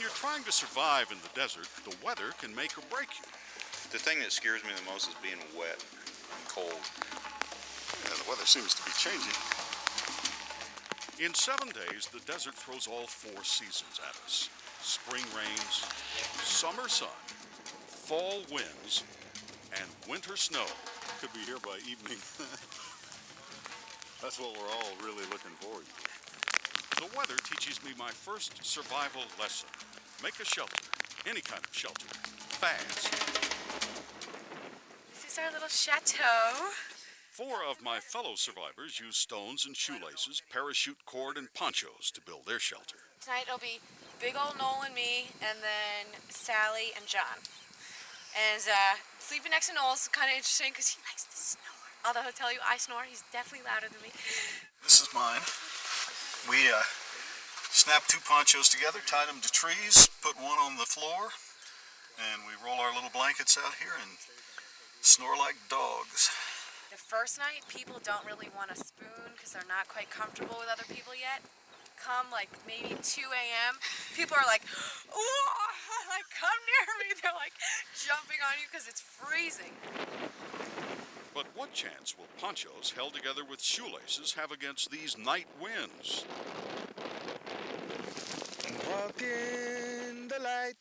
you're trying to survive in the desert, the weather can make or break you. The thing that scares me the most is being wet and cold. Yeah, the weather seems to be changing. In 7 days, the desert throws all 4 seasons at us. Spring rains, summer sun, fall winds, and winter snow. Could be here by evening. That's what we're all really looking forward to. The weather teaches me my first survival lesson. Make a shelter, any kind of shelter, fast. This is our little chateau. 4 of my fellow survivors use stones and shoelaces, parachute cord, and ponchos to build their shelter. Tonight it'll be big old Noel and me, and then Sally and John. And sleeping next to Noel's kind of interesting because he likes to snore. Although he'll tell you I snore, he's definitely louder than me. This is mine. We snapped 2 ponchos together, tied them to trees, put one on the floor, and we roll our little blankets out here and snore like dogs. The first night, people don't really want a spoon because they're not quite comfortable with other people yet. Come like maybe 2 a.m., people are like, "Whoa!" Like, come near me. They're like jumping on you because it's freezing. But what chance will ponchos held together with shoelaces have against these night winds? Walk in the light,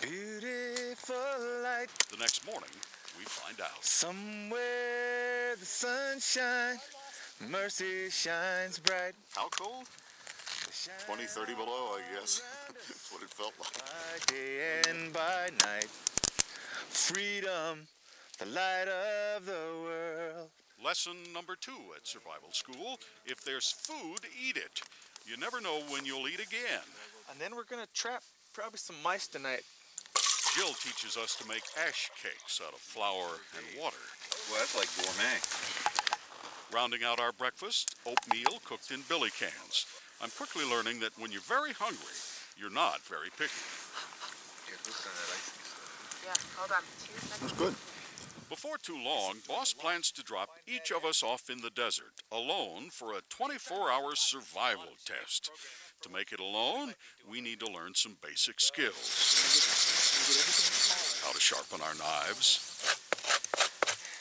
beautiful light. The next morning, we find out. Somewhere the sun shines, mercy shines bright. How cold? 20, 30 below, I guess. That's what it felt like. By day and by night, freedom, the light of the world. Lesson number 2 at survival school: if there's food, eat it. You never know when you'll eat again. And then we're gonna trap probably some mice tonight. Jill teaches us to make ash cakes out of flour and water. Well, that's like gourmet. Rounding out our breakfast, oatmeal cooked in billy cans. I'm quickly learning that when you're very hungry, you're not very picky. Yeah, hold on. 2 seconds. That's good. Before too long, Boss plans to drop each of us off in the desert, alone, for a 24-hour survival test. To make it alone, we need to learn some basic skills. How to sharpen our knives,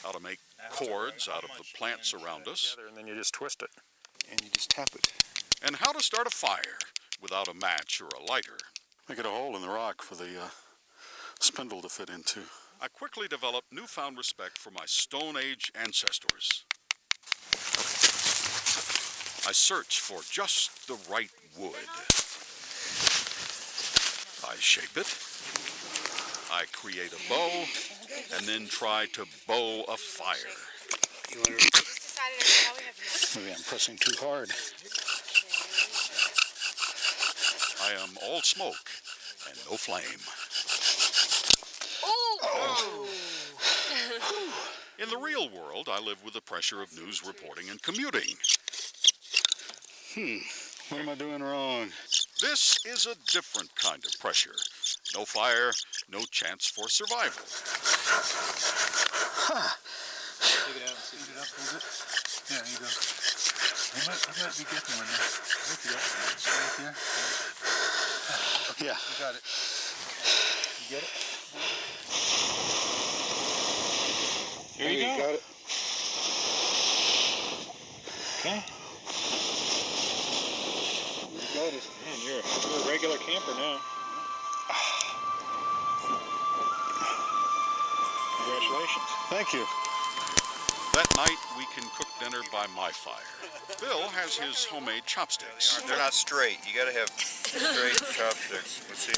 how to make cords out of the plants around us, And then you just twist it. And you just tap it. and how to start a fire without a match or a lighter. Make it a hole in the rock for the spindle to fit into. I quickly developed newfound respect for my Stone Age ancestors. I search for just the right wood. I shape it. I create a bow, and then try to bow a fire. Just decided I probably have Maybe I'm pressing too hard. I am all smoke and no flame. In the real world, I live with the pressure of news reporting and commuting. What am I doing wrong? This is a different kind of pressure. No fire, no chance for survival. Take it out and speed it up a little bit. Yeah, there you go. I might be getting one there. I think you got one. Right there. Yeah. You got it. You get it? Here you go. Got it. Okay. You got it. Man, you're a regular camper now. Congratulations. Thank you. That night, we can cook dinner by my fire. Bill has his homemade chopsticks. They're not straight. You gotta have straight chopsticks. Let's see.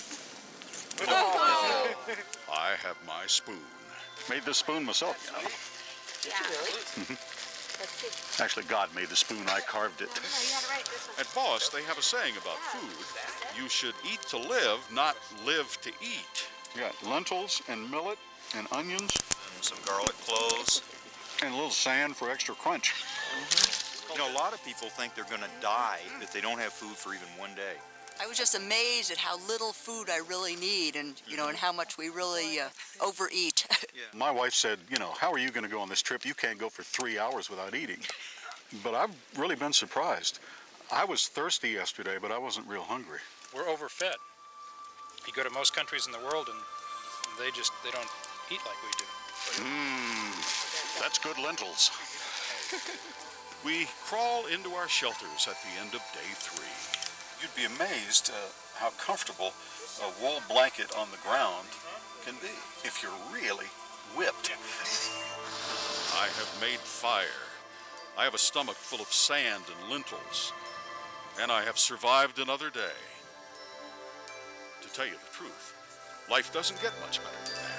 I have my spoon. Made this spoon myself, you know. Did you really? Actually, God made the spoon. I carved it. No, you had it right. This one. At Boss, they have a saying about food. You should eat to live, not live to eat. You got lentils and millet and onions And some garlic cloves. and a little sand for extra crunch. You know, a lot of people think they're gonna die if they don't have food for even one day. I was just amazed at how little food I really need, and and how much we really overeat. My wife said, how are you going to go on this trip? You can't go for 3 hours without eating. But I've really been surprised. I was thirsty yesterday, but I wasn't real hungry. We're overfed. You go to most countries in the world and they don't eat like we do. That's good lentils. We crawl into our shelters at the end of day 3. You'd be amazed how comfortable a wool blanket on the ground can be if you're really whipped. I have made fire. I have a stomach full of sand and lentils. And I have survived another day. To tell you the truth, life doesn't get much better than that.